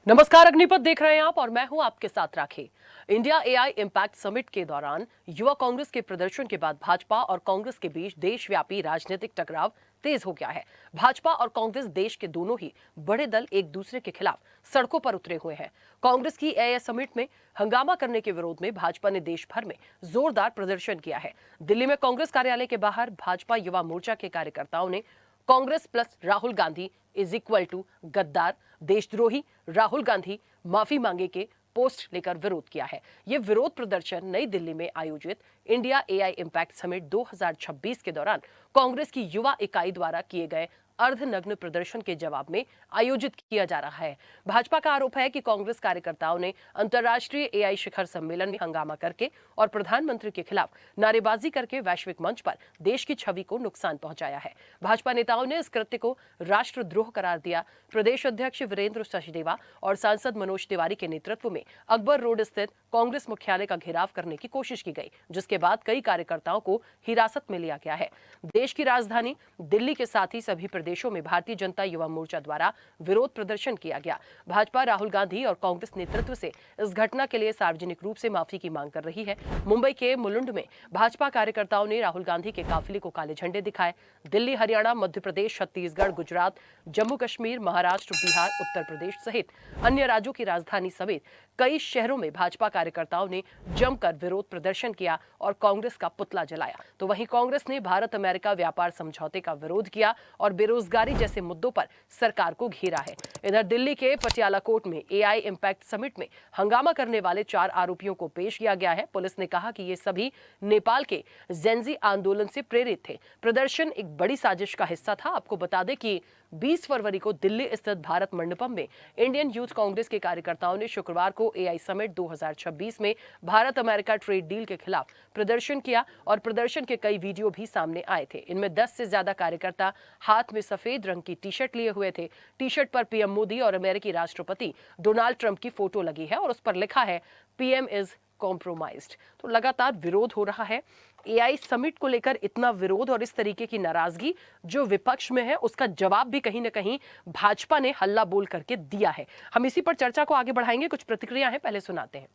नमस्कार, अग्निपथ देख रहे हैं आप और मैं हूं आपके साथ राखी। इंडिया एआई इम्पैक्ट समिट के दौरान युवा कांग्रेस के प्रदर्शन के बाद भाजपा और कांग्रेस के बीच देशव्यापी राजनीतिक टकराव तेज हो गया है। भाजपा और कांग्रेस देश के दोनों ही बड़े दल एक दूसरे के खिलाफ सड़कों पर उतरे हुए हैं। कांग्रेस की एआई समिट में हंगामा करने के विरोध में भाजपा ने देश भर में जोरदार प्रदर्शन किया है। दिल्ली में कांग्रेस कार्यालय के बाहर भाजपा युवा मोर्चा के कार्यकर्ताओं ने Congress plus Rahul Gandhi is equal to गद्दार, देशद्रोही, राहुल गांधी माफी मांगे के पोस्ट लेकर विरोध किया है। यह विरोध प्रदर्शन नई दिल्ली में आयोजित इंडिया एआई इम्पैक्ट समिट 2026 के दौरान कांग्रेस की युवा इकाई द्वारा किए गए अर्धनग्न प्रदर्शन के जवाब में आयोजित किया जा रहा है। भाजपा का आरोप है कि कांग्रेस कार्यकर्ताओं ने अंतर्राष्ट्रीय एआई शिखर सम्मेलन में हंगामा करके और प्रधानमंत्री के खिलाफ नारेबाजी करके वैश्विक मंच पर देश की छवि को नुकसान पहुंचाया है। भाजपा नेताओं ने इस कृत्य को राष्ट्रद्रोह करार दिया। प्रदेश अध्यक्ष वीरेंद्र सचदेवा और सांसद मनोज तिवारी के नेतृत्व में अकबर रोड स्थित कांग्रेस मुख्यालय का घेराव करने की कोशिश की गई, जिसके बाद कई कार्यकर्ताओं को हिरासत में लिया गया है। देश की राजधानी दिल्ली के साथ ही सभी प्रदेशों में भारतीय जनता युवा मोर्चा द्वारा विरोध प्रदर्शन किया गया। भाजपा राहुल गांधी और कांग्रेस नेतृत्व से इस घटना के लिए सार्वजनिक रूप से माफी की मांग कर रही है। मुंबई के मुलुंड में भाजपा कार्यकर्ताओं ने राहुल गांधी के काफिले को काले झंडे दिखाए। दिल्ली, हरियाणा, मध्य प्रदेश, छत्तीसगढ़, गुजरात, जम्मू कश्मीर, महाराष्ट्र, बिहार, उत्तर प्रदेश सहित अन्य राज्यों की राजधानी समेत कई शहरों में भाजपा कार्यकर्ताओं ने जमकर विरोध प्रदर्शन किया और कांग्रेस का पुतला जलाया। तो वहीं कांग्रेस ने भारत अमेरिका व्यापार समझौते का विरोध किया और बेरोजगारी जैसे मुद्दों पर सरकार को घेरा है। इधर दिल्ली के पटियाला कोर्ट में एआई इम्पैक्ट समिट में हंगामा करने वाले 4 आरोपियों को पेश किया गया है। पुलिस ने कहा कि ये सभी नेपाल के जेंजी आंदोलन से प्रेरित थे। प्रदर्शन एक बड़ी साजिश का हिस्सा था। आपको बता दें कि 20 फरवरी को दिल्ली स्थित भारत मंडपम में इंडियन यूथ कांग्रेस के कार्यकर्ताओं ने शुक्रवार को एआई समिट 2026 में भारत अमेरिका ट्रेड डील के खिलाफ प्रदर्शन किया और प्रदर्शन के कई वीडियो भी सामने आए थे। इनमें 10 से ज्यादा कार्यकर्ता हाथ में सफेद रंग की टी शर्ट लिए हुए थे। टी शर्ट पर पीएम मोदी और अमेरिकी राष्ट्रपति डोनाल्ड ट्रंप की फोटो लगी है और उस पर लिखा है पीएम इज कॉम्प्रोमाइज्ड। तो लगातार विरोध हो रहा है। एआई समिट को लेकर इतना विरोध और इस तरीके की नाराजगी जो विपक्ष में है, उसका जवाब भी कहीं ना कहीं भाजपा ने हल्ला बोल करके दिया है। हम इसी पर चर्चा को आगे बढ़ाएंगे। कुछ प्रतिक्रिया है, पहले सुनाते हैं।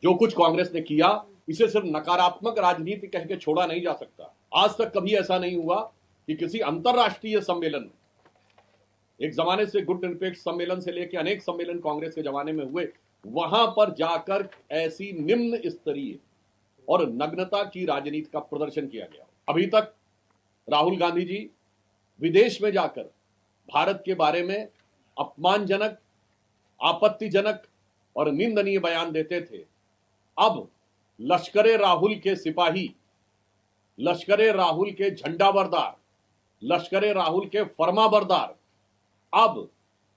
जो कुछ कांग्रेस ने किया, इसे सिर्फ नकारात्मक राजनीति कह के छोड़ा नहीं जा सकता। आज तक कभी ऐसा नहीं हुआ कि किसी अंतरराष्ट्रीय सम्मेलन में, एक जमाने से गुट निरपेक्ष सम्मेलन से लेकर अनेक सम्मेलन कांग्रेस के जमाने में हुए, वहां पर जाकर ऐसी निम्न स्तरीय और नग्नता की राजनीति का प्रदर्शन किया गया। अभी तक राहुल गांधी जी विदेश में जाकर भारत के बारे में अपमानजनक, आपत्तिजनक और निंदनीय बयान देते थे। अब लश्करे राहुल के सिपाही, लश्करे राहुल के झंडाबरदार, लश्करे राहुल के फरमाबरदार अब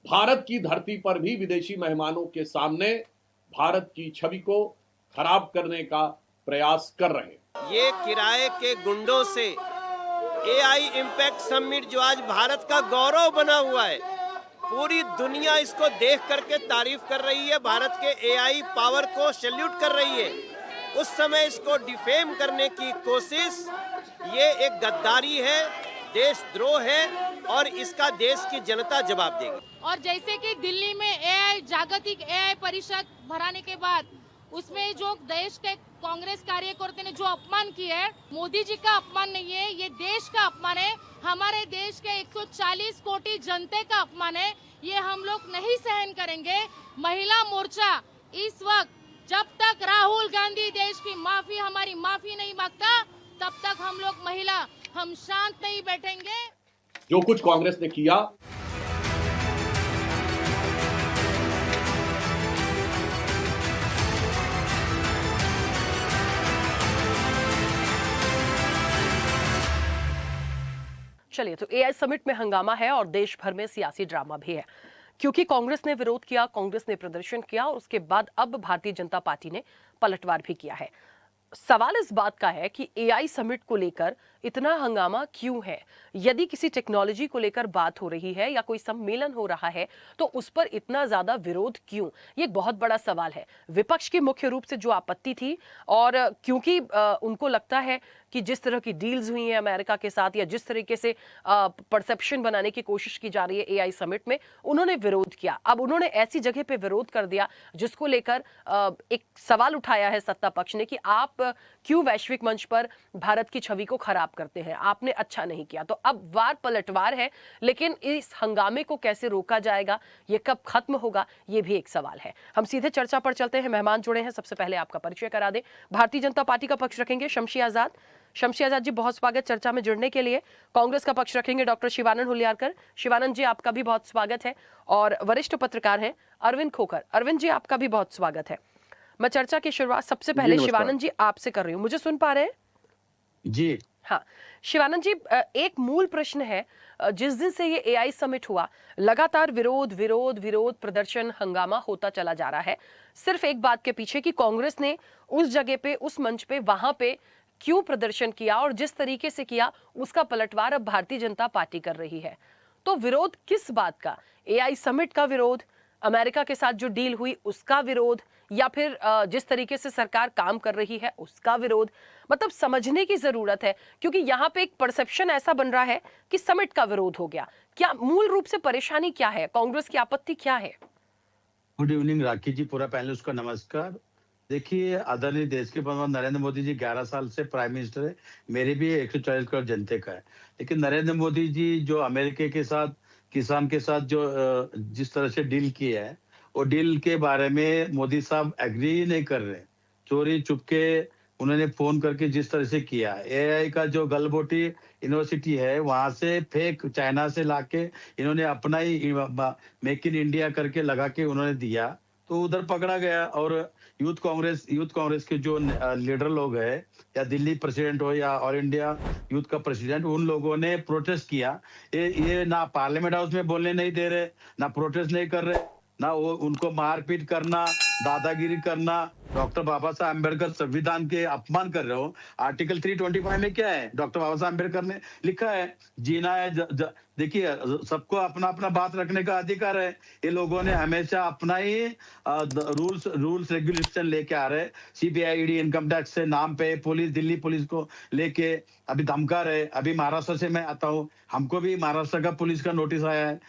भारत की धरती पर भी विदेशी मेहमानों के सामने भारत की छवि को खराब करने का प्रयास कर रहे हैं। ये किराए के गुंडों से एआई इम्पैक्ट समिट जो आज भारत का गौरव बना हुआ है, पूरी दुनिया इसको देख करके तारीफ कर रही है, भारत के एआई पावर को सैल्यूट कर रही है। उस समय इसको डिफेम करने की कोशिश, ये एक गद्दारी है, देशद्रोह है और इसका देश की जनता जवाब देगी। और जैसे कि दिल्ली में एआई जागतिक एआई परिषद भराने के बाद उसमें जो देश के कांग्रेस कार्यकर्ता ने जो अपमान किया है, मोदी जी का अपमान नहीं है, ये देश का अपमान है, हमारे देश के 140 कोटि जनता का अपमान है। ये हम लोग नहीं सहन करेंगे। महिला मोर्चा इस वक्त जब तक राहुल गांधी देश की माफी, हमारी माफी नहीं मांगता, तब तक हम लोग महिला हम शांत नहीं बैठेंगे। जो कुछ कांग्रेस ने किया, चलिए, तो एआई समिट में हंगामा है और देश भर में सियासी ड्रामा भी है, क्योंकि कांग्रेस ने विरोध किया, कांग्रेस ने प्रदर्शन किया और उसके बाद अब भारतीय जनता पार्टी ने पलटवार भी किया है। सवाल इस बात का है कि एआई समिट को लेकर इतना हंगामा क्यों है? यदि किसी टेक्नोलॉजी को लेकर बात हो रही है या कोई सम्मेलन हो रहा है तो उस पर इतना ज्यादा विरोध क्यों? ये एक बहुत बड़ा सवाल है। विपक्ष की मुख्य रूप से जो आपत्ति थी, और क्योंकि उनको लगता है कि जिस तरह की डील्स हुई हैं अमेरिका के साथ, या जिस तरीके से परसेप्शन बनाने की कोशिश की जा रही है एआई समिट में, उन्होंने विरोध किया। अब उन्होंने ऐसी जगह पे विरोध कर दिया जिसको लेकर एक सवाल उठाया है सत्ता पक्ष ने कि आप क्यों वैश्विक मंच पर भारत की छवि को खराब करते हैं, आपने अच्छा नहीं किया। तो अब वार पलटवार है, लेकिन इस हंगामे को कैसे रोका जाएगा, ये कब खत्म होगा, ये भी एक सवाल है। हम सीधे चर्चा पर चलते हैं। मेहमान जुड़े हैं, सबसे पहले आपका परिचय करा दें। भारतीय जनता पार्टी का पक्ष रखेंगे शमशी आजाद। शमशी आजाद जी, बहुत स्वागत चर्चा में जुड़ने के लिए। कांग्रेस का पक्ष रखेंगे डॉक्टर शिवानंद हुलियारकर। शिवानंद जी, आपका भी बहुत स्वागत है। और वरिष्ठ पत्रकार हैं अरविंद खोखर। अरविंद जी, आपका भी बहुत स्वागत है। मैं चर्चा की शुरुआत सबसे पहले शिवानंद जी आपसे कर रही हूँ। मुझे सुन पा रहे हैं? जी हाँ शिवानंद जी, एक मूल प्रश्न है। जिस दिन से ये एआई समिट हुआ, लगातार विरोध विरोध विरोध, प्रदर्शन, हंगामा होता चला जा रहा है, सिर्फ एक बात के पीछे कि कांग्रेस ने उस जगह पे, उस मंच पे, वहां पे क्यों प्रदर्शन किया, और जिस तरीके से किया उसका पलटवार अब भारतीय जनता पार्टी कर रही है। तो विरोध किस बात का? एआई समिट का विरोध, अमेरिका के साथ जो डील हुई उसका विरोध, या फिर जिस तरीके से सरकार काम कर रही है उसका विरोध? मतलब समझने की जरूरत है, क्योंकि यहाँ पे एक परसेप्शन ऐसा बन रहा है कि समिट का विरोध हो गया। क्या मूल रूप से परेशानी क्या है, कांग्रेस की आपत्ति क्या है? गुड इवनिंग राखी जी, पूरा पैनलिस्ट को नमस्कार। देखिए, आदरणीय देश के प्रधानमंत्री नरेंद्र मोदी जी 11 साल से प्राइम मिनिस्टर है। मेरे भी 140 करोड़ जनते का है। लेकिन नरेंद्र मोदी जी जो अमेरिका के साथ, किसान के साथ जो जिस तरह से डील किया है, वो डील के बारे में मोदी साहब एग्री नहीं कर रहे। चोरी चुपके उन्होंने फोन करके जिस तरह से किया, एआई का जो गलबोटी यूनिवर्सिटी है वहां से फेक चाइना से लाके इन्होंने अपना ही मेक इन इंडिया करके लगा के उन्होंने दिया, तो उधर पकड़ा गया। और यूथ कांग्रेस के जो लीडर लोग है, या दिल्ली प्रेसिडेंट हो या ऑल इंडिया यूथ का प्रेसिडेंट, उन लोगों ने प्रोटेस्ट किया। ये ना पार्लियामेंट हाउस में बोलने नहीं दे रहे, ना प्रोटेस्ट नहीं कर रहे, ना वो उनको मारपीट करना, दादागिरी करना, डॉक्टर बाबा साहब अम्बेडकर संविधान के अपमान कर रहे हो। आर्टिकल 325 में क्या है? डॉक्टर बाबा साहब अम्बेडकर ने लिखा है, जीना है देखिए, सबको अपना अपना बात रखने का अधिकार है। ये लोगों ने हमेशा अपना ही रूल्स रेगुलेशन लेके आ रहे। सीबीआई, ईडी, इनकम टैक्स से नाम पे पुलिस, दिल्ली पुलिस को लेके अभी धमका रहे। अभी महाराष्ट्र से मैं आता हूँ, हमको भी महाराष्ट्र का पुलिस का नोटिस आया है,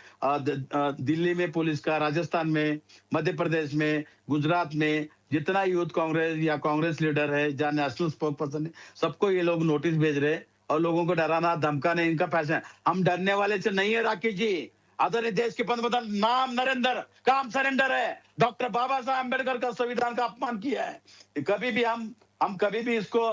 दिल्ली में पुलिस का, राजस्थान में, मध्य प्रदेश में, गुजरात में, जितना यूथ कांग्रेस या कांग्रेस लीडर है, जहाँ नेशनल स्पोक पर्सन है, सबको ये लोग नोटिस भेज रहे हैं। और लोगों को डराना धमकाने इनका पैसा है। हम डरने वाले से नहीं है राकेश जी। आदरणीय देश के पंतप्रधान नाम नरेंद्र, काम सरेंडर है। डॉक्टर बाबा साहब अम्बेडकर का संविधान का अपमान किया है। कभी भी हम कभी भी इसको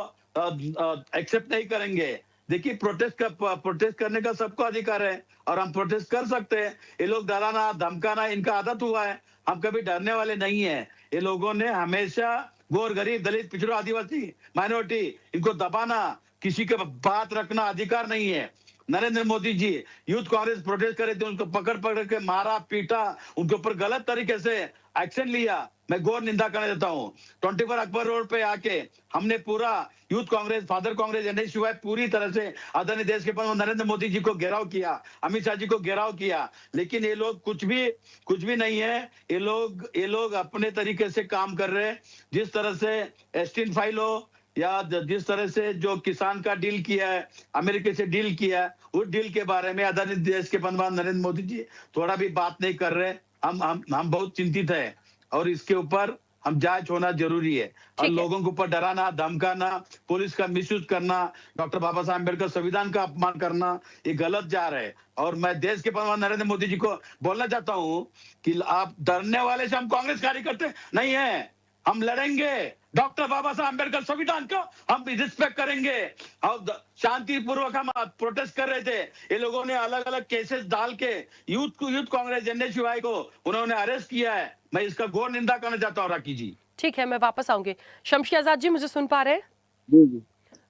एक्सेप्ट नहीं करेंगे। देखिए, प्रोटेस्ट करने का सबको अधिकार है और हम प्रोटेस्ट कर सकते हैं। ये लोग डराना धमकाना इनका आदत हुआ है। हम कभी डरने वाले नहीं है। ये लोगों ने हमेशा गोर, गरीब, दलित, पिछड़ा, आदिवासी, माइनॉरिटी, इनको दबाना, किसी के बात रखना अधिकार नहीं है। नरेंद्र मोदी जी यूथ कांग्रेस प्रोटेस्ट करे थे, उनको पकड़ के मारा, पीटा, उनके ऊपर गलत तरीके से एक्शन लिया। मैं घोर निंदा करने देता हूँ। 24 अकबर रोड पे आके हमने पूरा youth Congress, father Congress, NS शिवाय पूरी तरह से आदरणीय देश के प्रधानमंत्री नरेंद्र मोदी जी को घेराव किया, अमित शाह जी को घेराव किया। लेकिन ये लोग कुछ भी नहीं है। ये लोग अपने तरीके से काम कर रहे हैं। जिस तरह से एस्टिन फाइल हो, या जिस तरह से जो किसान का डील किया है, अमेरिका से डील किया है, उस डील के बारे में आदरणीय देश के प्रधानमंत्री नरेंद्र मोदी जी थोड़ा भी बात नहीं कर रहे। हम बहुत चिंतित है और इसके ऊपर हम जांच होना जरूरी है। और लोगों के ऊपर डराना, धमकाना, पुलिस का मिसयूज करना, डॉक्टर बाबा साहब अम्बेडकर संविधान का अपमान करना, ये गलत जा रहा है। और मैं देश के प्रधानमंत्री नरेंद्र मोदी जी को बोलना चाहता हूँ कि आप डरने वाले से हम कांग्रेस कार्यकर्ता नहीं है। हम लड़ेंगे, डॉक्टर बाबा साहब अम्बेडकर संविधान को हम भी रिस्पेक्ट करेंगे। और शांतिपूर्वक हम प्रोटेस्ट कर रहे थे। ये लोगों ने अलग अलग केसेस डाल के यूथ कांग्रेस, एनएसयूआई को उन्होंने अरेस्ट किया है। मैं इसका घोर निंदा करना चाहता हूँ राखी जी। ठीक है, मैं वापस आऊंगी। शमशी आजाद जी, मुझे सुन पा रहे हैं? जी।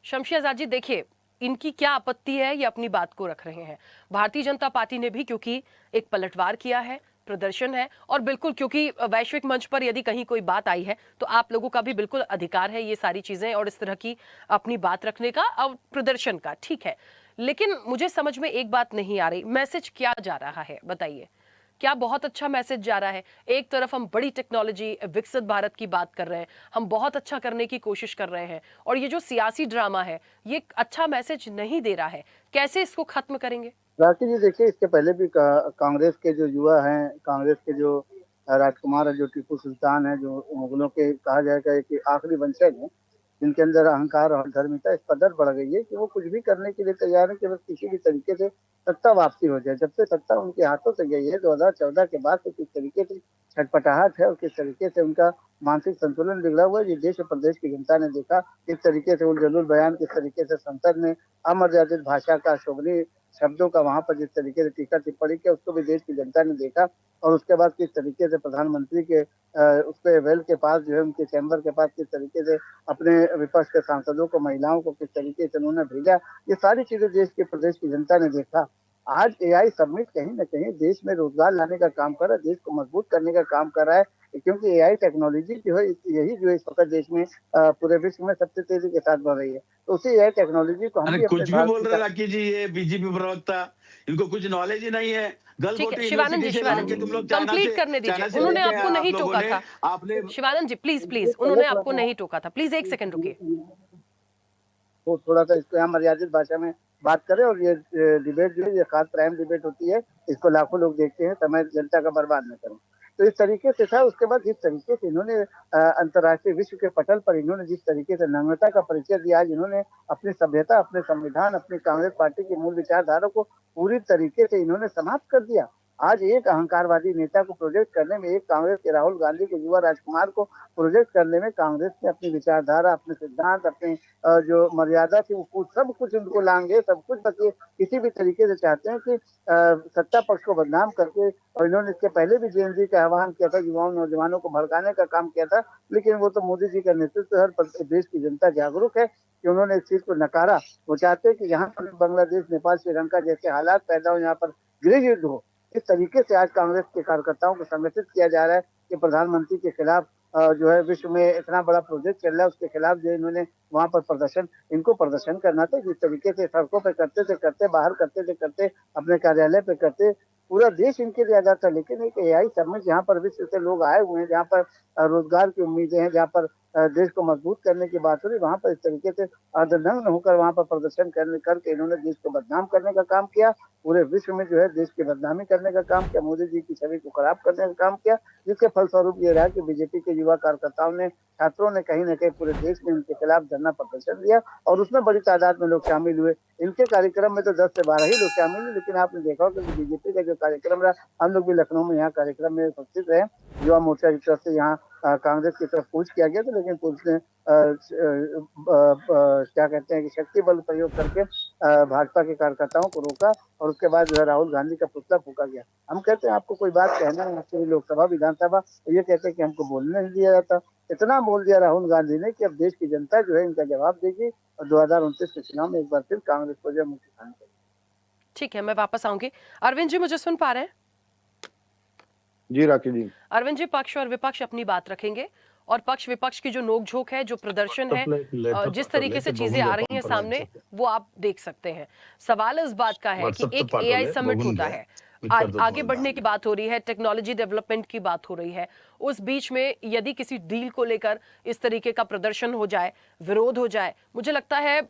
शमशी आजाद जी, देखिए, इनकी क्या आपत्ति है, ये अपनी बात को रख रहे हैं। भारतीय जनता पार्टी ने भी क्योंकि एक पलटवार किया है, प्रदर्शन है और बिल्कुल क्योंकि वैश्विक मंच पर यदि कहीं कोई बात आई है तो आप लोगों का भी बिल्कुल अधिकार है ये सारी चीजें और इस तरह की अपनी बात रखने का और प्रदर्शन का, ठीक है। लेकिन मुझे समझ में एक बात नहीं आ रही, मैसेज क्या जा रहा है बताइए। क्या बहुत अच्छा मैसेज जा रहा है? एक तरफ हम बड़ी टेक्नोलॉजी, विकसित भारत की बात कर रहे हैं, हम बहुत अच्छा करने की कोशिश कर रहे हैं और ये जो सियासी ड्रामा है ये अच्छा मैसेज नहीं दे रहा है, कैसे इसको खत्म करेंगे? राखी जी देखिए, इसके पहले भी कांग्रेस के जो युवा हैं, कांग्रेस के जो राजकुमार है, जो टीपू सुल्तान है, जो मुगलों के कहा जाएगा कि आखिरी वंशज हैं, जिनके अंदर अहंकार और धर्मिता इस कदर बढ़ गई है कि वो कुछ भी करने के लिए तैयार है कि बस किसी भी तरीके से सत्ता वापसी हो जाए। जब से सत्ता उनके हाथों से गई है 2014 के बाद से किस तरीके से छटपटाहट है और किस तरीके से उनका मानसिक संतुलन बिगड़ा हुआ है, ये देश और प्रदेश की जनता ने देखा। किस तरीके से उल जलूल बयान, किस तरीके से संसद ने अमर्यादित भाषा का, शोभनीय शब्दों का वहां पर जिस तरीके से टीका टिप्पणी किया, उसको भी देश की जनता ने देखा। और उसके बाद किस तरीके से प्रधानमंत्री के उसके वेल के पास जो है, उनके चैम्बर के पास किस तरीके से अपने विपक्ष के सांसदों को, महिलाओं को किस तरीके से उन्होंने भेजा, ये सारी चीजें देश के प्रदेश की जनता ने देखा। आज एआई समिट कहीं ना कहीं देश में रोजगार लाने का काम कर रहा है, देश को मजबूत करने का काम कर रहा है, क्योंकि एआई टेक्नोलॉजी जो है यही जो है इस वक्त देश में पूरे विश्व में सबसे तेजी के साथ बढ़ रही है। तो उसी एआई टेक्नोलॉजी को हम अरे भी अपने कुछ भी भारत बोल रहे की राखी जी, ये बीजेपी प्रवक्ता, इनको कुछ नॉलेज ही नहीं है। ठीक है गलगोटी शिवानंद जी, यूनिवर्सिटी से शिवानंद लाके जी तुम लोग चाइना कंप्लीट से करने चाइना दीजिए, से उन्होंने लेके आपको आप नहीं लोगों टोका ने था। आपने शिवानंद जी प्लीज प्लीज, उन्होंने आपको नहीं टोका था, प्लीज एक सेकंड रुकिए। वो थोड़ा सा इसको यहाँ मर्यादित भाषा में बात करें। और ये डिबेट जो है ये खास प्राइम डिबेट होती है, इसको लाखों लोग देखते हैं, समय जनता का बर्बाद न करें। तो इस तरीके से था। उसके बाद जिस तरीके से इन्होंने अंतर्राष्ट्रीय विश्व के पटल पर इन्होंने जिस तरीके से नम्रता का परिचय दिया, आज इन्होंने अपनी सभ्यता, अपने संविधान, अपनी कांग्रेस पार्टी की मूल विचारधारा को पूरी तरीके से इन्होंने समाप्त कर दिया। आज एक अहंकारवादी नेता को प्रोजेक्ट करने में, एक कांग्रेस के राहुल गांधी को, युवा राजकुमार को प्रोजेक्ट करने में कांग्रेस ने अपनी विचारधारा, अपने सिद्धांत, अपने जो मर्यादा थी वो सब कुछ उनको लाएंगे, सब कुछ बच्चे किसी भी तरीके से चाहते हैं कि सत्ता पक्ष को बदनाम करके। और इन्होंने इसके पहले भी जेएनजी का आह्वान किया था, युवाओं नौजवानों को भड़काने का काम किया था, लेकिन वो तो मोदी जी का नेतृत्व, हर देश की जनता जागरूक है कि उन्होंने इस चीज को नकारा। वो चाहते हैं कि यहाँ पर बांग्लादेश, नेपाल, श्रीलंका जैसे हालात पैदा हो, यहाँ पर गृह युद्ध हो। इस तरीके से आज कांग्रेस के कार्यकर्ताओं को संगठित किया जा रहा है कि प्रधानमंत्री के खिलाफ जो है विश्व में इतना बड़ा प्रोजेक्ट चल रहा है, उसके खिलाफ जो इन्होंने वहां पर प्रदर्शन, इनको प्रदर्शन करना था। जिस तरीके से सड़कों पे करते थे करते, बाहर करते थे करते, अपने कार्यालय पे करते, पूरा देश इनके लिए आजाद था। लेकिन एक एआई समिट जहाँ पर विश्व से लोग आए हुए हैं, जहाँ पर रोजगार की उम्मीदें हैं, जहाँ पर देश को मजबूत करने की बात हो रही, वहां पर इस तरीके से अर्धनग्न होकर वहां पर प्रदर्शन करके इन्होंने देश को बदनाम करने का काम किया। पूरे विश्व में जो है देश की बदनामी करने का काम किया, मोदी जी की छवि को खराब करने का काम किया, जिसके फलस्वरूप ये रहा कि बीजेपी के युवा कार्यकर्ताओं ने, छात्रों ने कहीं न कहीं पूरे देश में इनके खिलाफ धरना प्रदर्शन दिया और उसमें बड़ी तादाद में लोग शामिल हुए। इनके कार्यक्रम में तो 10 से 12 ही लोग शामिल हुए, लेकिन आपने देखा होगा कि बीजेपी का जो कार्यक्रम रहा, हम लोग भी लखनऊ में यहाँ कार्यक्रम में उपस्थित रहे। युवा मोर्चा की तरफ से यहाँ कांग्रेस की तरफ कूच किया गया था, लेकिन पुलिस ने क्या कहते हैं कि शक्ति बल प्रयोग करके भाजपा के कार्यकर्ताओं को रोका और उसके बाद जो है राहुल गांधी का पुतला फूका गया। हम कहते हैं आपको कोई बात कहना है, आपके लोकसभा विधानसभा, तो ये कहते हैं कि हमको बोलने नहीं दिया जाता। इतना बोल दिया राहुल गांधी ने कि अब देश की जनता जो है इनका जवाब देगी और 2029 के चुनाव में एक बार फिर कांग्रेस को जो मुख्य स्थान करेगी। ठीक है, मैं वापस आऊंगी। अरविंद जी मुझे सुन पा रहे हैं? जी राखी जी। अरविंद जी, पक्ष और विपक्ष अपनी बात रखेंगे और पक्ष विपक्ष की जो नोकझोंक है, जो प्रदर्शन है, जिस तरीके से चीजें आ रही हैं सामने, वो आप देख सकते हैं। सवाल इस बात का है कि एक एआई समिट होता है, आगे बढ़ने की बात हो रही है, टेक्नोलॉजी डेवलपमेंट की बात हो रही है, उस बीच में यदि किसी डील को लेकर इस तरीके का प्रदर्शन हो जाए, विरोध हो जाए, मुझे लगता है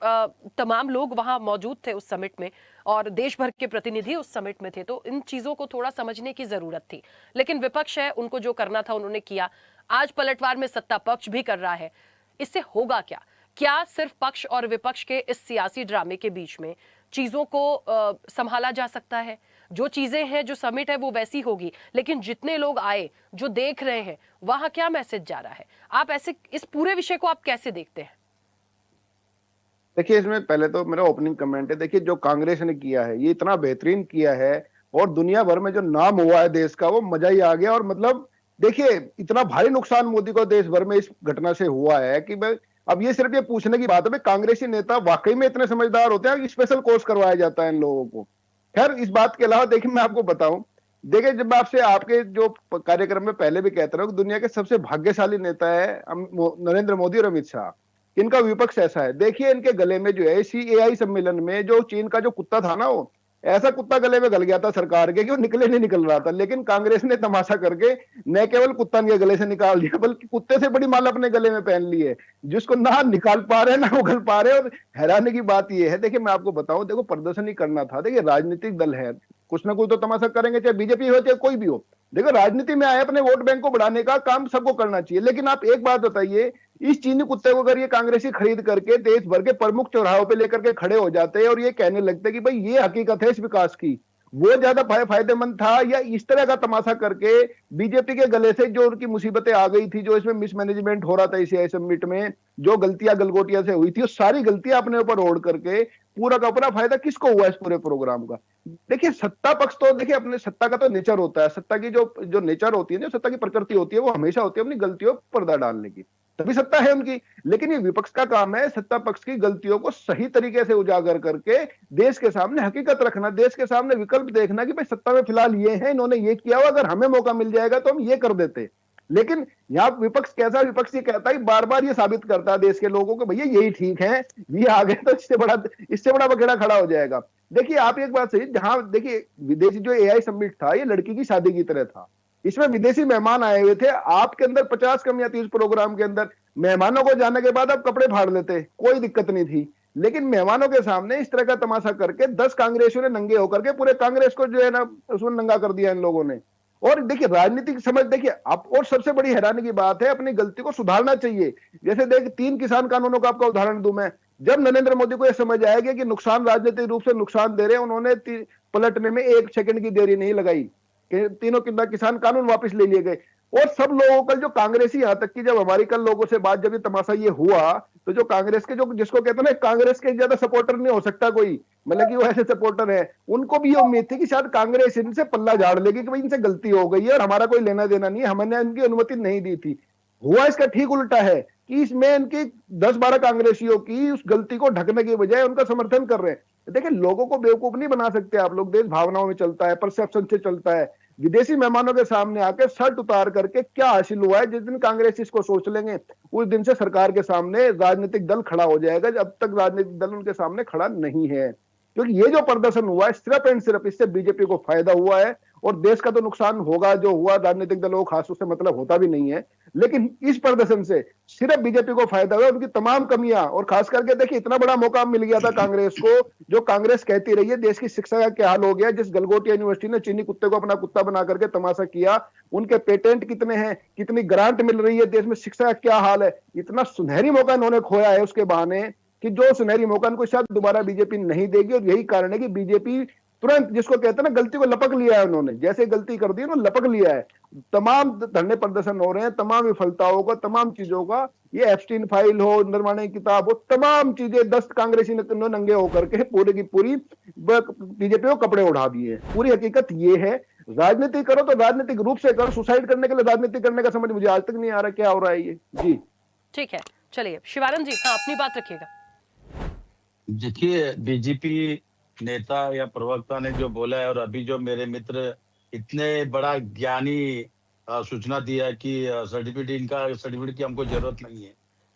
तमाम लोग वहां मौजूद थे उस समिट में और देश भर के प्रतिनिधि उस समिट में थे, तो इन चीजों को थोड़ा समझने की जरूरत थी। लेकिन विपक्ष है, उनको जो करना था उन्होंने किया। आज पलटवार में सत्ता पक्ष भी कर रहा है। इससे होगा क्या? क्या सिर्फ पक्ष और विपक्ष के इस सियासी ड्रामे के बीच में चीजों को संभाला जा सकता है? जो चीजें हैं, जो समिट है वो वैसी होगी, लेकिन जितने लोग आए, जो देख रहे हैं, वहां क्या मैसेज जा रहा है? आप ऐसे इस पूरे विषय को आप कैसे देखते हैं? देखिए, इसमें पहले तो मेरा ओपनिंग कमेंट है, देखिए जो कांग्रेस ने किया है ये इतना बेहतरीन किया है और दुनिया भर में जो नाम हुआ है देश का, वो मजा ही आ गया। और मतलब देखिए, इतना भारी नुकसान मोदी को देश भर में इस घटना से हुआ है कि मैं अब ये सिर्फ ये पूछने की बात है भाई, कांग्रेसी नेता वाकई में इतने समझदार होते हैं कि स्पेशल कोर्स करवाया जाता है इन लोगों को। खैर, इस बात के अलावा देखिए मैं आपको बताऊं देखिए, जब आपसे आपके जो कार्यक्रम में पहले भी कहता रहा हूँ, दुनिया के सबसे भाग्यशाली नेता है नरेंद्र मोदी और अमित शाह। इनका विपक्ष ऐसा है। देखिए इनके गले में जो है इसी एआई सम्मेलन में जो चीन का जो कुत्ता था ना, वो ऐसा कुत्ता गले में गल गया था सरकार के कि वो निकले नहीं निकल रहा था, लेकिन कांग्रेस ने तमाशा करके न केवल कुत्ता इनके गले से निकाल दिया, बल्कि कुत्ते से बड़ी माल अपने गले में पहन ली है, जिसको ना निकाल पा रहे ना उगल पा रहे। और हैरानी की बात यह है, देखिए मैं आपको बताऊं, देखो प्रदर्शन ही करना था। देखिए राजनीतिक दल है, कुछ ना कुछ तो तमाशा करेंगे, चाहे बीजेपी हो चाहे कोई भी हो। देखो राजनीति में आए, अपने वोट बैंक को बढ़ाने का काम सबको करना चाहिए, लेकिन आप एक बात बताइए, इस चीनी कुत्ते को अगर ये कांग्रेसी खरीद करके देश भर के प्रमुख चौराहों पे लेकर के खड़े हो जाते हैं और ये कहने लगते कि भाई ये हकीकत है इस विकास की, वो ज्यादा फायदेमंद था, या इस तरह का तमाशा करके बीजेपी के गले से जो उनकी मुसीबतें आ गई थी, जो इसमें मिसमैनेजमेंट हो रहा था इस समिट में, जो गलतियां गलगोटियां से हुई थी, वो सारी गलतियां अपने ऊपर ओढ़ करके पूरा का पूरा फायदा किसको हुआ इस पूरे प्रोग्राम का? देखिए सत्ता पक्ष तो देखिए, अपने सत्ता का तो नेचर होता है, सत्ता की जो नेचर होती है, जो सत्ता की प्रकृति होती है, वो हमेशा होती है अपनी गलतियों पर पर्दा डालने की, तभी सत्ता है उनकी। लेकिन ये विपक्ष का काम है सत्ता पक्ष की गलतियों को सही तरीके से उजागर करके देश के सामने हकीकत रखना, देश के सामने विकल्प देखना कि भाई सत्ता में फिलहाल ये है, इन्होंने ये किया हुआ, अगर हमें मौका मिल जाएगा तो हम ये कर देते। लेकिन यहाँ विपक्ष कैसा, विपक्ष ये कहता है, बार बार ये साबित करता है देश के लोगों को भैया यही ठीक है, ये आ गए तो इससे बड़ा बखेड़ा खड़ा हो जाएगा। देखिए आप एक बात सही, जहां देखिए विदेशी जो एआई समिट था, ये लड़की की शादी की तरह था। इसमें विदेशी मेहमान आए हुए थे, आपके अंदर 50 कम या 30 प्रोग्राम के अंदर मेहमानों को जाने के बाद आप कपड़े फाड़ लेते, कोई दिक्कत नहीं थी। लेकिन मेहमानों के सामने इस तरह का तमाशा करके 10 कांग्रेसियों ने नंगे होकर के पूरे कांग्रेस को जो है ना उसमें नंगा कर दिया इन लोगों ने। और देखिए राजनीतिक समझ, देखिए आप, और सबसे बड़ी हैरानी की बात है, अपनी गलती को सुधारना चाहिए। जैसे देख 3 किसान कानूनों का आपका उदाहरण दूं मैं, जब नरेंद्र मोदी को यह समझ आएगा कि नुकसान राजनीतिक रूप से नुकसान दे रहे हैं, उन्होंने पलटने में 1 सेकंड की देरी नहीं लगाई कि तीनों किसान कानून वापस ले लिए गए। और सब लोगों कल जो कांग्रेसी, यहां तक कि जब हमारी कल लोगों से बात, जब ये तमाशा ये हुआ, तो जो कांग्रेस के, जो जिसको कहते हैं ना कांग्रेस के ज्यादा सपोर्टर नहीं हो सकता कोई, मतलब कि वो ऐसे सपोर्टर है, उनको भी ये उम्मीद थी कि शायद कांग्रेस इनसे पल्ला झाड़ लेगी कि भाई इनसे गलती हो गई है और हमारा कोई लेना देना नहीं है, हमने इनकी अनुमति नहीं दी थी। हुआ इसका ठीक उल्टा है कि इसमें इनकी 10-12 कांग्रेसियों की उस गलती को ढकने की बजाय उनका समर्थन कर रहे हैं। देखिए लोगों को बेवकूफ नहीं बना सकते आप लोग, देश भावनाओं में चलता है, परसेप्शन से चलता है। विदेशी मेहमानों के सामने आके शर्ट उतार करके क्या हासिल हुआ है, जिस दिन कांग्रेस इसको सोच लेंगे उस दिन से सरकार के सामने राजनीतिक दल खड़ा हो जाएगा, जब तक राजनीतिक दल उनके सामने खड़ा नहीं है। क्योंकि ये जो प्रदर्शन हुआ है सिर्फ एंड सिर्फ इससे बीजेपी को फायदा हुआ है, और देश का तो नुकसान होगा जो हुआ, राजनीतिक दलों को खास उससे मतलब होता भी नहीं है, लेकिन इस प्रदर्शन से सिर्फ बीजेपी को फायदा हुआ। उनकी तमाम कमियां, और खास करके देखिए इतना बड़ा मौका मिल गया था कांग्रेस को, जो कांग्रेस कहती रही है देश की शिक्षा का क्या हाल हो गया, जिस गलगोटिया यूनिवर्सिटी ने चीनी कुत्ते को अपना कुत्ता बना करके तमाशा किया, उनके पेटेंट कितने हैं, कितनी ग्रांट मिल रही है, देश में शिक्षा का क्या हाल है, इतना सुनहरी मौका इन्होंने खोया है उसके बहाने, कि जो सुनहरी मौका इनको शायद दोबारा बीजेपी नहीं देगी। और यही कारण है कि बीजेपी तुरंत, जिसको कहते हैं ना, गलती को लपक लिया है उन्होंने, जैसे गलती कर दी ना लपक लिया है। तमाम धरने प्रदर्शन हो रहे हैं, तमाम विफलताओं का, तमाम चीजों का, ये एप्स्टीन फाइल हो, निर्माण की किताब हो, तमाम चीजें 10 कांग्रेसी नंगे होकर के पूरी की पूरी बीजेपी को कपड़े उड़ा दिए। पूरी हकीकत ये है, राजनीति करो तो राजनीतिक रूप से करो, सुसाइड करने के लिए राजनीति करने का समझ मुझे आज तक नहीं आ रहा क्या हो रहा है ये। जी ठीक है, चलिए शिवानंद जी, हाँ अपनी बात रखिएगा। देखिए बीजेपी नेता या प्रवक्ता ने जो बोला है, और अभी जो मेरे मित्र इतने बड़ा ज्ञानी सूचना दिया है कि सर्टिफिकेट की हमको जरूरत नहीं है।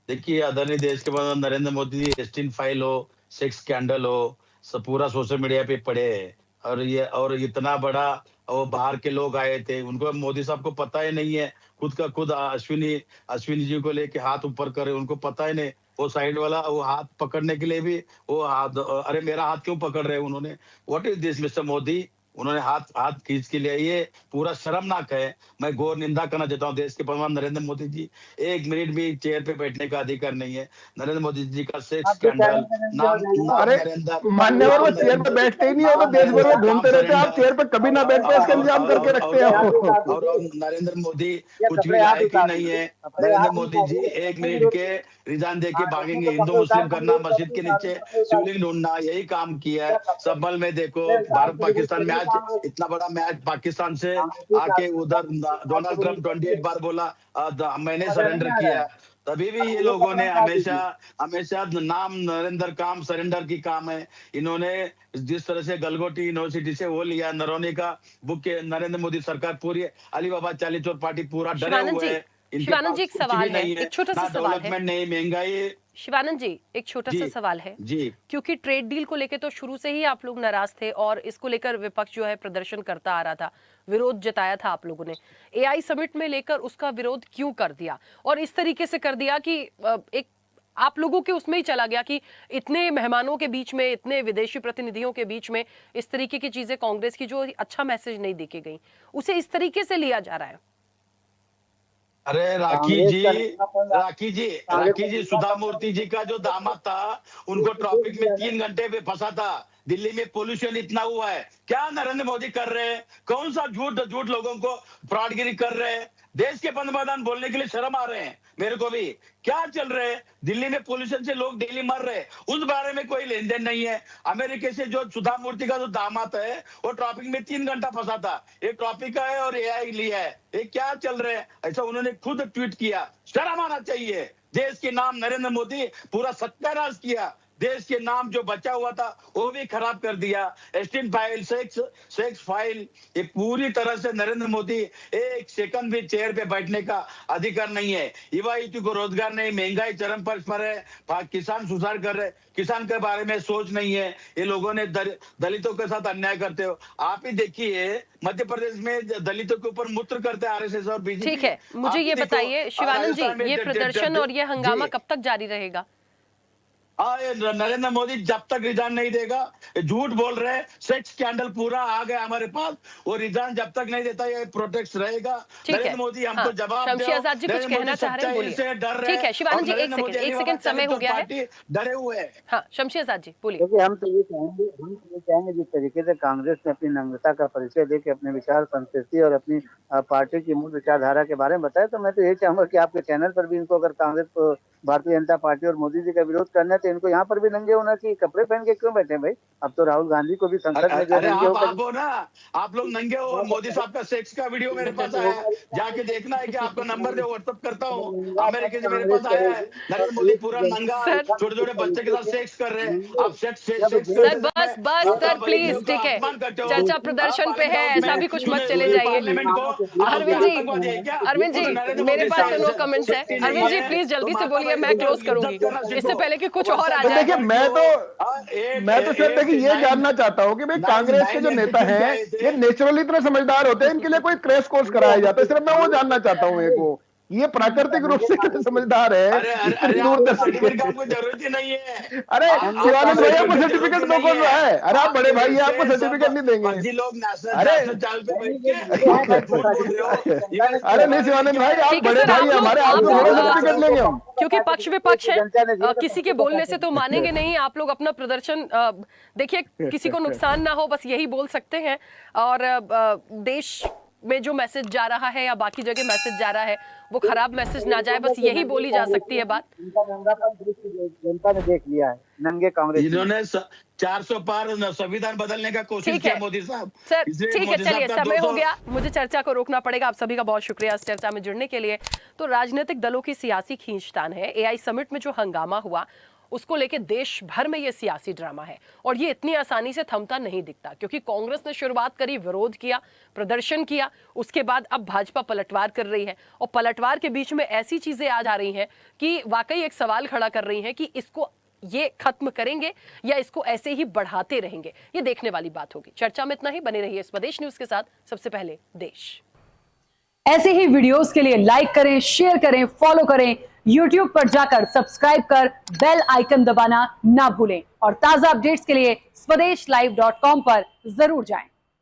देखिए आदरणीय देश के प्रधान नरेंद्र मोदी जी, एस्टीन फाइल हो, सेक्स स्कैंडल हो, सब पूरा सोशल मीडिया पे पड़े हैं, और इतना बड़ा, वो बाहर के लोग आए थे, उनको मोदी साहब को पता ही नहीं है, खुद अश्विनी जी को लेके हाथ ऊपर करे, उनको पता ही नहीं, वो साइड वाला वो हाथ पकड़ने के लिए भी वो हाथ, अरे मेरा हाथ क्यों पकड़ रहे हैं उन्होंने, what is this mister Modi, उन्होंने हाथ खींच के लिए, ये पूरा शर्मनाक है। मैं घोर निंदा करना चाहता हूँ देश के प्रधान नरेंद्र मोदी जी, 1 मिनट भी चेयर पे बैठने का अधिकार नहीं है। नरेंद्र मोदी जी का सेक्स स्कैंडल, मान्यवर, वो चेयर पे बैठते ही नहीं हो, तो देश भर में घूमते रहते हैं, आप चेयर पे कभी ना बैठते, इसका इंतजाम करके रखते हैं। और नरेंद्र मोदी कुछ भी लायक ही नहीं है। नरेंद्र मोदी जी 1 मिनट के रिजाइन दे के भागेंगे, हिंदू मुस्लिम करना, मस्जिद के नीचे शिवलिंग ढूंढना, यही काम किया है। सब बल में देखो, भारत पाकिस्तान में आज मैच, इतना बड़ा मैच पाकिस्तान से आके उधर डोनाल्ड ट्रंप 28 बार बोला मैंने सरेंडर किया, तभी भी ये लोगों ने हमेशा नाम नरेंद्र काम सरेंडर की काम है। इन्होंने जिस तरह से गलगोटी यूनिवर्सिटी से वो लिया, नरौनी का बुक के नरेंद्र मोदी सरकार पूरी अलीबाबा चाली चौर पार्टी पूरा डरे हुए है। शिवानंद जी एक सवाल है, एक छोटा सा सवाल है। डेवलपमेंट नहीं, महंगाई। शिवानंद जी एक छोटा सा सवाल है जी, क्योंकि ट्रेड डील को लेकर तो शुरू से ही आप लोग नाराज थे और इसको लेकर विपक्ष जो है प्रदर्शन करता आ रहा था, विरोध जताया था आप लोगों ने। एआई समिट में लेकर उसका विरोध क्यों कर दिया और इस तरीके से कर दिया कि एक आप लोगों के उसमें ही चला गया कि इतने मेहमानों के बीच में, इतने विदेशी प्रतिनिधियों के बीच में इस तरीके की चीजें कांग्रेस की जो अच्छा मैसेज नहीं देके गई, उसे इस तरीके से लिया जा रहा है। अरे राखी जी सुधा मूर्ति जी का जो दामाद था, उनको ट्रैफिक में 3 घंटे पे फंसा था। दिल्ली में पोल्यूशन इतना हुआ है, क्या नरेंद्र मोदी कर रहे हैं? कौन सा झूठ लोगों को फ्रॉडगिरी कर रहे हैं? देश के पंतप्रधान बोलने के लिए शर्म आ रहे हैं मेरे को भी। क्या चल रहे हैं? दिल्ली में पोल्यूशन से लोग डेली मर रहे हैं, उस बारे में कोई लेन देन नहीं है। अमेरिका से जो सुधा मूर्ति का जो दामाद है वो ट्रैफिक में 3 घंटा फंसा था। ये ट्रैफिक का है और एआई लिया है, ये क्या चल रहे हैं? ऐसा उन्होंने खुद ट्वीट किया। शर्म आना चाहिए। देश के नाम नरेंद्र मोदी पूरा सत्यानाश किया, देश के नाम जो बचा हुआ था वो भी खराब कर दिया। एस्टिन फाइल, सेक्स फाइल, ये पूरी तरह से नरेंद्र मोदी एक सेकंड भी चेयर पे बैठने का अधिकार नहीं है। युवा युवती को रोजगार नहीं, महंगाई चरम पर है, किसान सुधार कर रहे, किसान के बारे में सोच नहीं है। ये लोगों ने दलितों के साथ अन्याय करते हो। आप ही देखिए मध्य प्रदेश में दलितों के ऊपर मूत्र करते हैं आरएसएस और बीजेपी। ठीक है, मुझे ये बताइए शिवानंद जी, ये प्रदर्शन और ये हंगामा कब तक जारी रहेगा? नरेंद्र मोदी जब तक रिजाइन नहीं देगा, झूठ बोल रहे हैं, सेक्स स्कैंडल पूरा आ गया हमारे पास, वो रिजाइन जब तक नहीं देता ये प्रोटेक्ट रहेगा। नरेंद्र मोदी हमको जवाब दो। शमशी आजाद जी कुछ कहना चाह रहे हैं, बोलिए। ठीक है शिवानंद जी, एक सेकंड समय हो गया है, डरे हुए हैं। हाँ शमशी आजाद जी बोलिए। देखिए हम तो ये चाहेंगे जिस तरीके से कांग्रेस ने अपनी नम्रता का परिचय देके अपने विचार संस्कृति और अपनी पार्टी की मूल विचारधारा के बारे में बताया, तो मैं तो यही चाहूंगा कि आपके चैनल पर भी इनको, अगर कांग्रेस को, भारतीय जनता पार्टी और मोदी जी का विरोध करना है तो इनको यहाँ पर भी नंगे होना चाहिए। कपड़े पहन के क्यों बैठे भाई? अब तो राहुल गांधी को भी संसद में जो नंगे होकर, आप लोग नंगे हो। मोदी साहब का सेक्स का वीडियो मेरे पास आया है, जाके देखना है कि आपका नंबर दे, व्हाट्सएप करता हूँ। अमेरिका से मेरे पास आया है, नरेंद्र मोदी पूरा नंगा छोटे छोटे बच्चे के साथ सेक्स कर रहे हैं। आप सेक्स सर बस सर प्लीज, ठीक है, चर्चा प्रदर्शन पे है, ऐसा भी कुछ मत चले जाइए। अरविंद जी मेरे पास तो नो कमेंट्स है। अरविंद जी प्लीज जल्दी से बोलिए, मैं क्लोज करूंगी इससे पहले कि कुछ और आ जाए। देखिए मैं तो सिर्फ देखिए ये जानना चाहता हूँ कि भाई कांग्रेस के जो नेता हैं ये नेचुरली इतने समझदार होते हैं, इनके लिए कोई क्रैश कोर्स कराया जाता है? सिर्फ मैं वो जानना चाहता हूँ एक ये प्राकृतिक रूप से कितने समझदार है, दूरदर्शन के। जरूरत ही नहीं है। अरे शिवानंद भाई आपको सर्टिफिकेट दो, कौन रहा है? अरे आप बड़े भाई आपको सर्टिफिकेट नहीं देंगे। अरे नहीं शिवानंद भाई आप बड़े भाई हमारे, आपको सर्टिफिकेट लेंगे हम, क्योंकि पक्ष विपक्ष है, किसी के बोलने से तो मानेंगे नहीं। आप लोग अपना प्रदर्शन देखिए, किसी को नुकसान ना हो बस यही बोल सकते हैं। और देश में जो मैसेज जा रहा है या बाकी जगह मैसेज जा रहा है वो खराब मैसेज ना जाए, बस यही बोली जा सकती है बात। जनता ने देख लिया है, नंगे कांग्रेस इन्होंने 400 पार संविधान बदलने का कोशिश किया मोदी साहब। सर ठीक है, चलिए समय हो गया, मुझे चर्चा को रोकना पड़ेगा। आप सभी का बहुत शुक्रिया इस चर्चा में जुड़ने के लिए। तो राजनीतिक दलों की सियासी खींचतान है। एआई समिट में जो हंगामा हुआ उसको लेके देश भर में ये सियासी ड्रामा है और ये इतनी आसानी से थमता नहीं दिखता, क्योंकि कांग्रेस ने शुरुआत करी, विरोध किया, प्रदर्शन किया, उसके बाद अब भाजपा पलटवार कर रही है और पलटवार के बीच में ऐसी चीजें आ जा रही हैं कि वाकई एक सवाल खड़ा कर रही हैं कि इसको ये खत्म करेंगे या इसको ऐसे ही बढ़ाते रहेंगे। ये देखने वाली बात होगी। चर्चा में इतना ही, बने रहिए स्वदेश न्यूज के साथ। सबसे पहले देश। ऐसे ही वीडियोस के लिए लाइक करें, शेयर करें, फॉलो करें। YouTube पर जाकर सब्सक्राइब कर बेल आइकन दबाना ना भूलें और ताजा अपडेट्स के लिए swedeshlive.com पर जरूर जाएं।